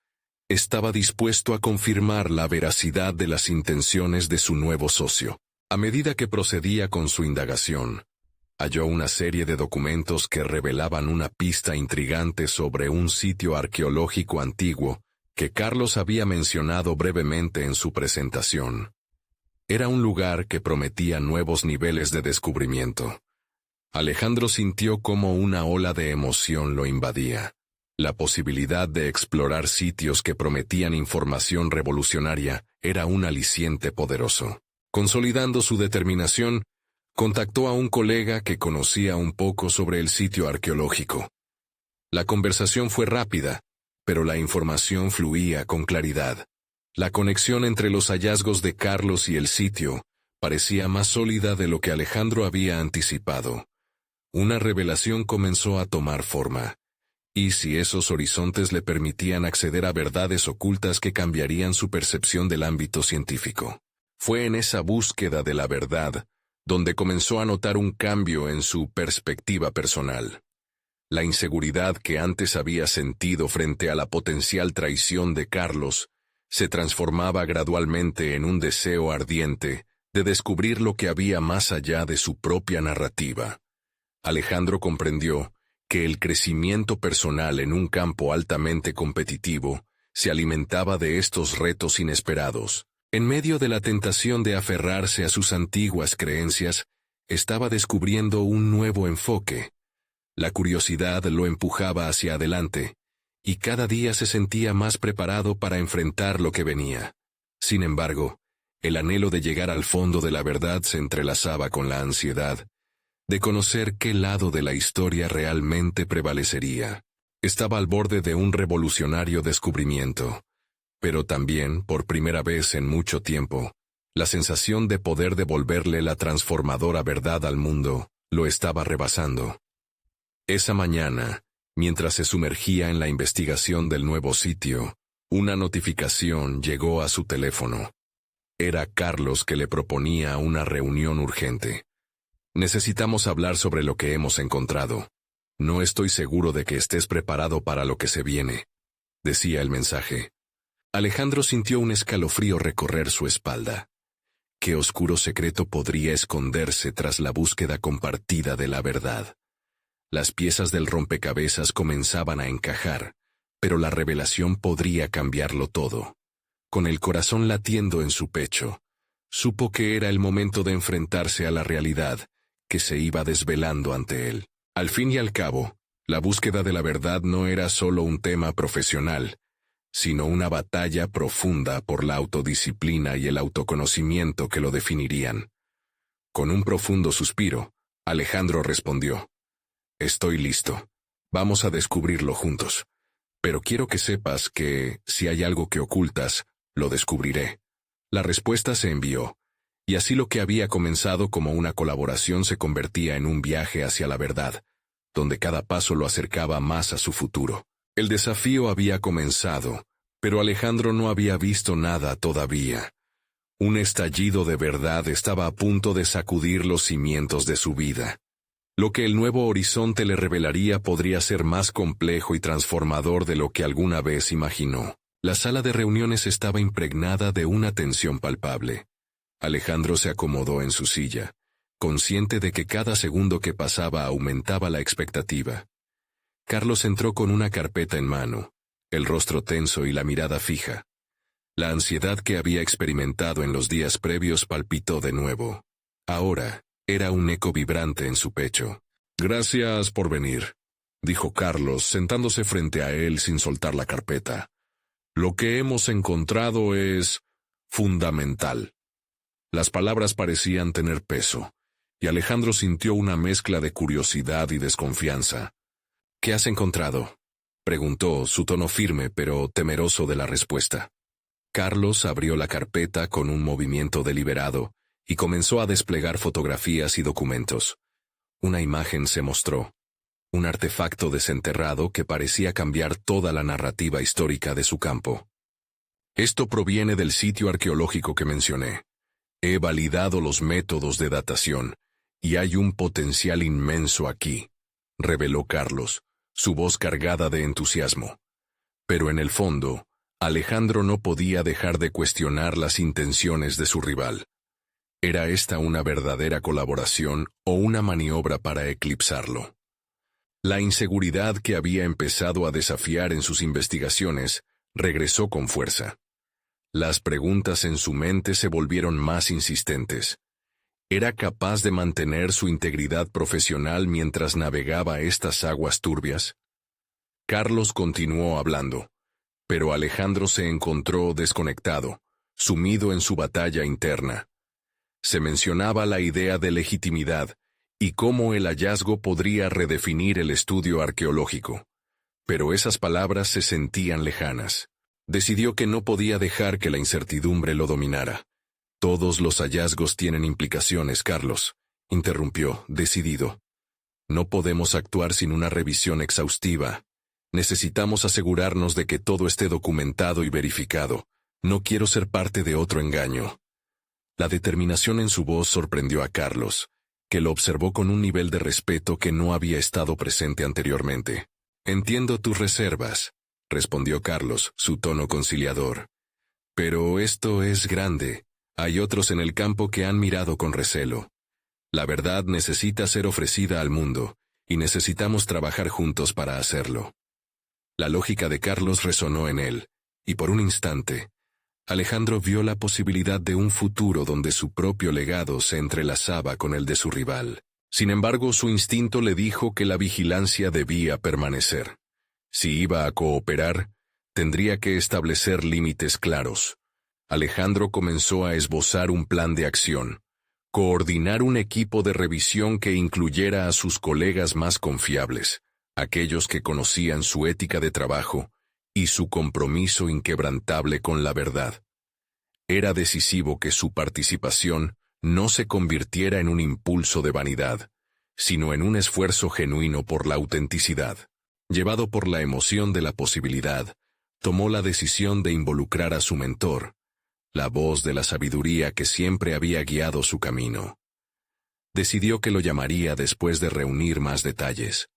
estaba dispuesto a confirmar la veracidad de las intenciones de su nuevo socio. A medida que procedía con su indagación, halló una serie de documentos que revelaban una pista intrigante sobre un sitio arqueológico antiguo que Carlos había mencionado brevemente en su presentación. Era un lugar que prometía nuevos niveles de descubrimiento. Alejandro sintió cómo una ola de emoción lo invadía. La posibilidad de explorar sitios que prometían información revolucionaria era un aliciente poderoso. Consolidando su determinación, contactó a un colega que conocía un poco sobre el sitio arqueológico. La conversación fue rápida, pero la información fluía con claridad. La conexión entre los hallazgos de Carlos y el sitio parecía más sólida de lo que Alejandro había anticipado. Una revelación comenzó a tomar forma. ¿Y si esos horizontes le permitían acceder a verdades ocultas que cambiarían su percepción del ámbito científico? Fue en esa búsqueda de la verdad donde comenzó a notar un cambio en su perspectiva personal. La inseguridad que antes había sentido frente a la potencial traición de Carlos se transformaba gradualmente en un deseo ardiente de descubrir lo que había más allá de su propia narrativa. Alejandro comprendió que el crecimiento personal en un campo altamente competitivo se alimentaba de estos retos inesperados. En medio de la tentación de aferrarse a sus antiguas creencias, estaba descubriendo un nuevo enfoque. La curiosidad lo empujaba hacia adelante, y cada día se sentía más preparado para enfrentar lo que venía. Sin embargo, el anhelo de llegar al fondo de la verdad se entrelazaba con la ansiedad de conocer qué lado de la historia realmente prevalecería. Estaba al borde de un revolucionario descubrimiento, pero también, por primera vez en mucho tiempo, la sensación de poder devolverle la transformadora verdad al mundo lo estaba rebasando. Esa mañana, mientras se sumergía en la investigación del nuevo sitio, una notificación llegó a su teléfono. Era Carlos que le proponía una reunión urgente. Necesitamos hablar sobre lo que hemos encontrado. No estoy seguro de que estés preparado para lo que se viene, decía el mensaje. Alejandro sintió un escalofrío recorrer su espalda. ¿Qué oscuro secreto podría esconderse tras la búsqueda compartida de la verdad? Las piezas del rompecabezas comenzaban a encajar, pero la revelación podría cambiarlo todo. Con el corazón latiendo en su pecho, supo que era el momento de enfrentarse a la realidad que se iba desvelando ante él. Al fin y al cabo, la búsqueda de la verdad no era solo un tema profesional, sino una batalla profunda por la autodisciplina y el autoconocimiento que lo definirían. Con un profundo suspiro, Alejandro respondió: «Estoy listo. Vamos a descubrirlo juntos. Pero quiero que sepas que, si hay algo que ocultas, lo descubriré». La respuesta se envió, y así lo que había comenzado como una colaboración se convertía en un viaje hacia la verdad, donde cada paso lo acercaba más a su futuro. El desafío había comenzado, pero Alejandro no había visto nada todavía. Un estallido de verdad estaba a punto de sacudir los cimientos de su vida. Lo que el nuevo horizonte le revelaría podría ser más complejo y transformador de lo que alguna vez imaginó. La sala de reuniones estaba impregnada de una tensión palpable. Alejandro se acomodó en su silla, consciente de que cada segundo que pasaba aumentaba la expectativa. Carlos entró con una carpeta en mano, el rostro tenso y la mirada fija. La ansiedad que había experimentado en los días previos palpitó de nuevo. Ahora, era un eco vibrante en su pecho. «Gracias por venir», dijo Carlos, sentándose frente a él sin soltar la carpeta. «Lo que hemos encontrado es fundamental». Las palabras parecían tener peso, y Alejandro sintió una mezcla de curiosidad y desconfianza. «¿Qué has encontrado?», preguntó, su tono firme pero temeroso de la respuesta. Carlos abrió la carpeta con un movimiento deliberado y comenzó a desplegar fotografías y documentos. Una imagen se mostró, un artefacto desenterrado que parecía cambiar toda la narrativa histórica de su campo. «Esto proviene del sitio arqueológico que mencioné. He validado los métodos de datación, y hay un potencial inmenso aquí», reveló Carlos, su voz cargada de entusiasmo. Pero en el fondo, Alejandro no podía dejar de cuestionar las intenciones de su rival. ¿Era esta una verdadera colaboración o una maniobra para eclipsarlo? La inseguridad que había empezado a desafiar en sus investigaciones regresó con fuerza. Las preguntas en su mente se volvieron más insistentes. ¿Era capaz de mantener su integridad profesional mientras navegaba estas aguas turbias? Carlos continuó hablando, pero Alejandro se encontró desconectado, sumido en su batalla interna. Se mencionaba la idea de legitimidad y cómo el hallazgo podría redefinir el estudio arqueológico. Pero esas palabras se sentían lejanas. Decidió que no podía dejar que la incertidumbre lo dominara. «Todos los hallazgos tienen implicaciones, Carlos», interrumpió, decidido. «No podemos actuar sin una revisión exhaustiva. Necesitamos asegurarnos de que todo esté documentado y verificado. No quiero ser parte de otro engaño». La determinación en su voz sorprendió a Carlos, que lo observó con un nivel de respeto que no había estado presente anteriormente. «Entiendo tus reservas», respondió Carlos, su tono conciliador. «Pero esto es grande. Hay otros en el campo que han mirado con recelo. La verdad necesita ser ofrecida al mundo, y necesitamos trabajar juntos para hacerlo. La lógica de Carlos resonó en él, y por un instante, Alejandro vio la posibilidad de un futuro donde su propio legado se entrelazaba con el de su rival. Sin embargo, su instinto le dijo que la vigilancia debía permanecer. Si iba a cooperar, tendría que establecer límites claros. Alejandro comenzó a esbozar un plan de acción, coordinar un equipo de revisión que incluyera a sus colegas más confiables, aquellos que conocían su ética de trabajo y su compromiso inquebrantable con la verdad. Era decisivo que su participación no se convirtiera en un impulso de vanidad, sino en un esfuerzo genuino por la autenticidad. Llevado por la emoción de la posibilidad, tomó la decisión de involucrar a su mentor, la voz de la sabiduría que siempre había guiado su camino. Decidió que lo llamaría después de reunir más detalles.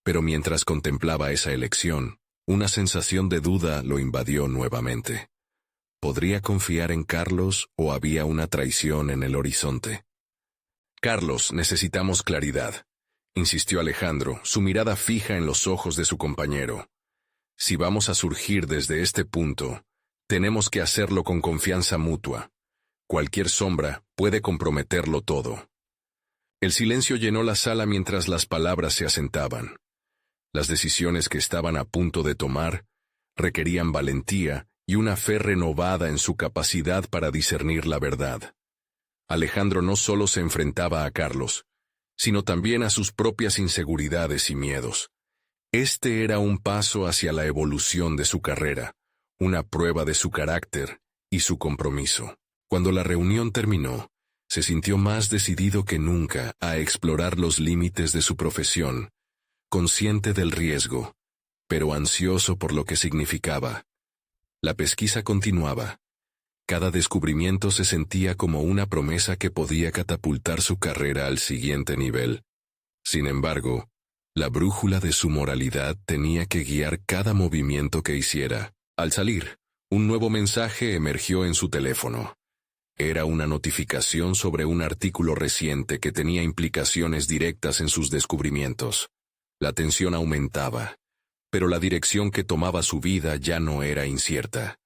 Pero mientras contemplaba esa elección, una sensación de duda lo invadió nuevamente. ¿Podría confiar en Carlos o había una traición en el horizonte? Carlos, necesitamos claridad, insistió Alejandro, su mirada fija en los ojos de su compañero. Si vamos a surgir desde este punto, tenemos que hacerlo con confianza mutua. Cualquier sombra puede comprometerlo todo. El silencio llenó la sala mientras las palabras se asentaban. Las decisiones que estaban a punto de tomar requerían valentía y una fe renovada en su capacidad para discernir la verdad. Alejandro no solo se enfrentaba a Carlos, sino también a sus propias inseguridades y miedos. Este era un paso hacia la evolución de su carrera, una prueba de su carácter y su compromiso. Cuando la reunión terminó, se sintió más decidido que nunca a explorar los límites de su profesión, consciente del riesgo, pero ansioso por lo que significaba. La pesquisa continuaba. Cada descubrimiento se sentía como una promesa que podía catapultar su carrera al siguiente nivel. Sin embargo, la brújula de su moralidad tenía que guiar cada movimiento que hiciera. Al salir, un nuevo mensaje emergió en su teléfono. Era una notificación sobre un artículo reciente que tenía implicaciones directas en sus descubrimientos. La tensión aumentaba, pero la dirección que tomaba su vida ya no era incierta.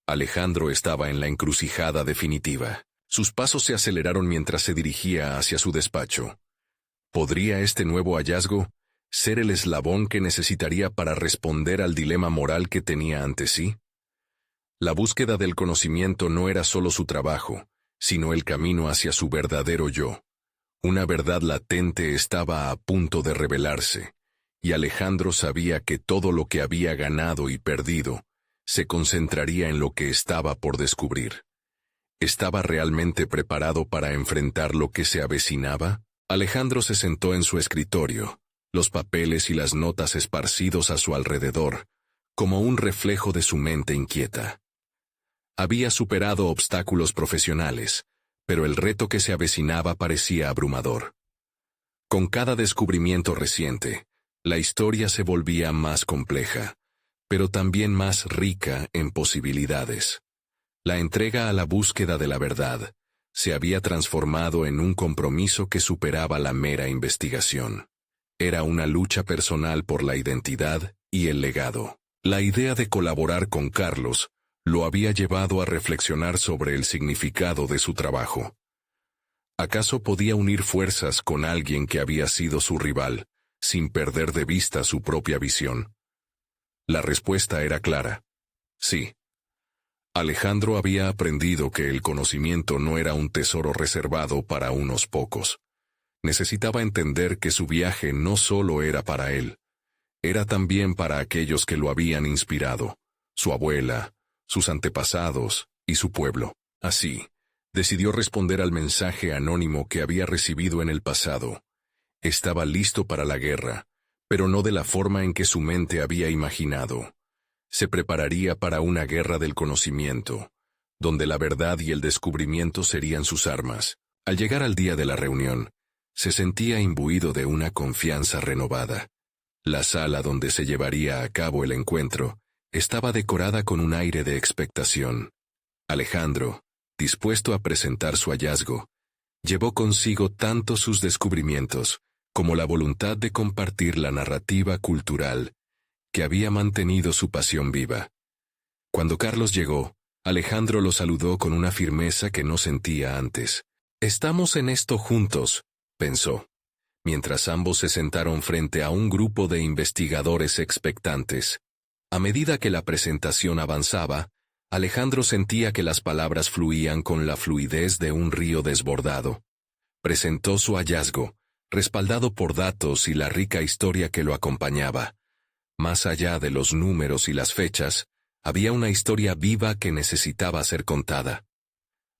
Alejandro estaba en la encrucijada definitiva. Sus pasos se aceleraron mientras se dirigía hacia su despacho. ¿Podría este nuevo hallazgo ser el eslabón que necesitaría para responder al dilema moral que tenía ante sí? La búsqueda del conocimiento no era solo su trabajo, sino el camino hacia su verdadero yo. Una verdad latente estaba a punto de revelarse, y Alejandro sabía que todo lo que había ganado y perdido se concentraría en lo que estaba por descubrir. ¿Estaba realmente preparado para enfrentar lo que se avecinaba? Alejandro se sentó en su escritorio, los papeles y las notas esparcidos a su alrededor, como un reflejo de su mente inquieta. Había superado obstáculos profesionales, pero el reto que se avecinaba parecía abrumador. Con cada descubrimiento reciente, la historia se volvía más compleja, pero también más rica en posibilidades. La entrega a la búsqueda de la verdad se había transformado en un compromiso que superaba la mera investigación. Era una lucha personal por la identidad y el legado. La idea de colaborar con Carlos lo había llevado a reflexionar sobre el significado de su trabajo. ¿Acaso podía unir fuerzas con alguien que había sido su rival, sin perder de vista su propia visión? La respuesta era clara. Sí. Alejandro había aprendido que el conocimiento no era un tesoro reservado para unos pocos. Necesitaba entender que su viaje no solo era para él, era también para aquellos que lo habían inspirado, su abuela, sus antepasados y su pueblo. Así, decidió responder al mensaje anónimo que había recibido en el pasado. Estaba listo para la guerra, pero no de la forma en que su mente había imaginado. Se prepararía para una guerra del conocimiento, donde la verdad y el descubrimiento serían sus armas. Al llegar al día de la reunión, se sentía imbuido de una confianza renovada. La sala donde se llevaría a cabo el encuentro estaba decorada con un aire de expectación. Alejandro, dispuesto a presentar su hallazgo, llevó consigo tanto sus descubrimientos como la voluntad de compartir la narrativa cultural que había mantenido su pasión viva. Cuando Carlos llegó, Alejandro lo saludó con una firmeza que no sentía antes. «Estamos en esto juntos», pensó, mientras ambos se sentaron frente a un grupo de investigadores expectantes. A medida que la presentación avanzaba, Alejandro sentía que las palabras fluían con la fluidez de un río desbordado. Presentó su hallazgo, respaldado por datos y la rica historia que lo acompañaba. Más allá de los números y las fechas, había una historia viva que necesitaba ser contada.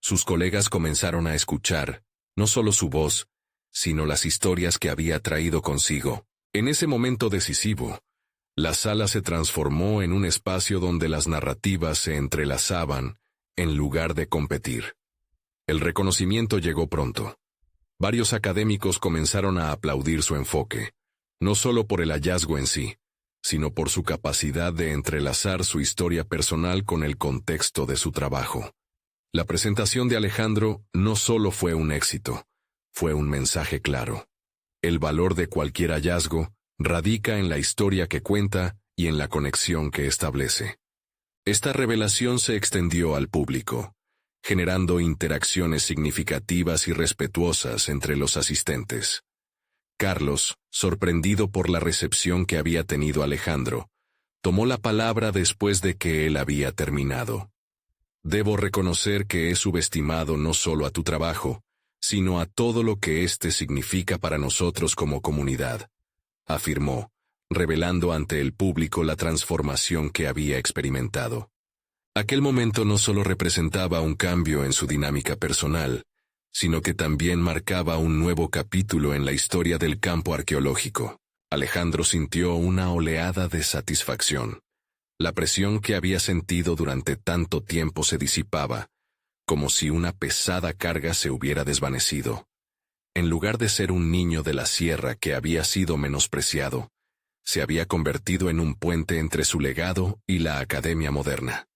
Sus colegas comenzaron a escuchar, no solo su voz, sino las historias que había traído consigo. En ese momento decisivo, la sala se transformó en un espacio donde las narrativas se entrelazaban, en lugar de competir. El reconocimiento llegó pronto. Varios académicos comenzaron a aplaudir su enfoque, no solo por el hallazgo en sí, sino por su capacidad de entrelazar su historia personal con el contexto de su trabajo. La presentación de Alejandro no solo fue un éxito, fue un mensaje claro. El valor de cualquier hallazgo radica en la historia que cuenta y en la conexión que establece. Esta revelación se extendió al público, generando interacciones significativas y respetuosas entre los asistentes. Carlos, sorprendido por la recepción que había tenido Alejandro, tomó la palabra después de que él había terminado. «Debo reconocer que he subestimado no solo a tu trabajo, sino a todo lo que éste significa para nosotros como comunidad», afirmó, revelando ante el público la transformación que había experimentado. Aquel momento no solo representaba un cambio en su dinámica personal, sino que también marcaba un nuevo capítulo en la historia del campo arqueológico. Alejandro sintió una oleada de satisfacción. La presión que había sentido durante tanto tiempo se disipaba, como si una pesada carga se hubiera desvanecido. En lugar de ser un niño de la sierra que había sido menospreciado, se había convertido en un puente entre su legado y la academia moderna.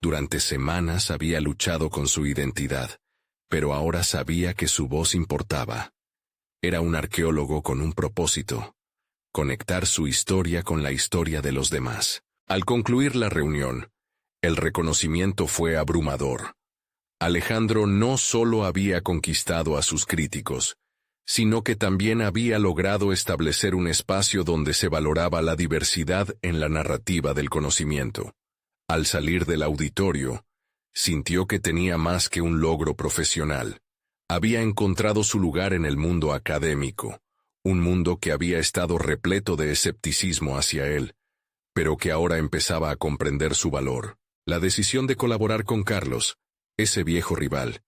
Durante semanas había luchado con su identidad, pero ahora sabía que su voz importaba. Era un arqueólogo con un propósito: conectar su historia con la historia de los demás. Al concluir la reunión, el reconocimiento fue abrumador. Alejandro no solo había conquistado a sus críticos, sino que también había logrado establecer un espacio donde se valoraba la diversidad en la narrativa del conocimiento. Al salir del auditorio, sintió que tenía más que un logro profesional. Había encontrado su lugar en el mundo académico, un mundo que había estado repleto de escepticismo hacia él, pero que ahora empezaba a comprender su valor. La decisión de colaborar con Carlos, ese viejo rival,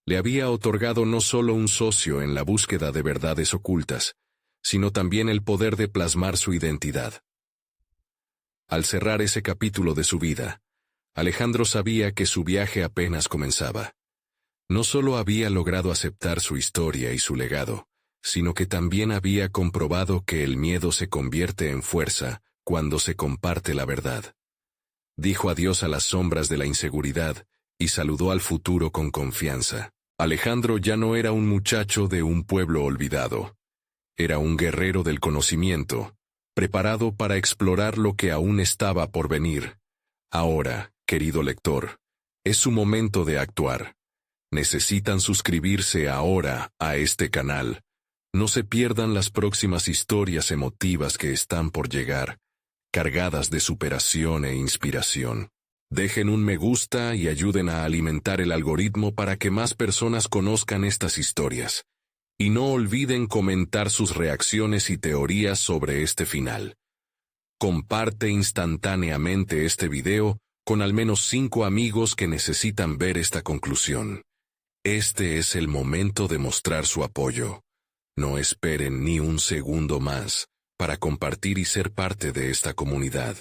le había otorgado no solo un socio en la búsqueda de verdades ocultas, sino también el poder de plasmar su identidad. Al cerrar ese capítulo de su vida, Alejandro sabía que su viaje apenas comenzaba. No solo había logrado aceptar su historia y su legado, sino que también había comprobado que el miedo se convierte en fuerza cuando se comparte la verdad. Dijo adiós a las sombras de la inseguridad y saludó al futuro con confianza. Alejandro ya no era un muchacho de un pueblo olvidado. Era un guerrero del conocimiento, preparado para explorar lo que aún estaba por venir. Ahora, querido lector, es su momento de actuar. Necesitan suscribirse ahora a este canal. No se pierdan las próximas historias emotivas que están por llegar, cargadas de superación e inspiración. Dejen un me gusta y ayuden a alimentar el algoritmo para que más personas conozcan estas historias. Y no olviden comentar sus reacciones y teorías sobre este final. Comparte instantáneamente este video con al menos 5 amigos que necesitan ver esta conclusión. Este es el momento de mostrar su apoyo. No esperen ni un segundo más para compartir y ser parte de esta comunidad.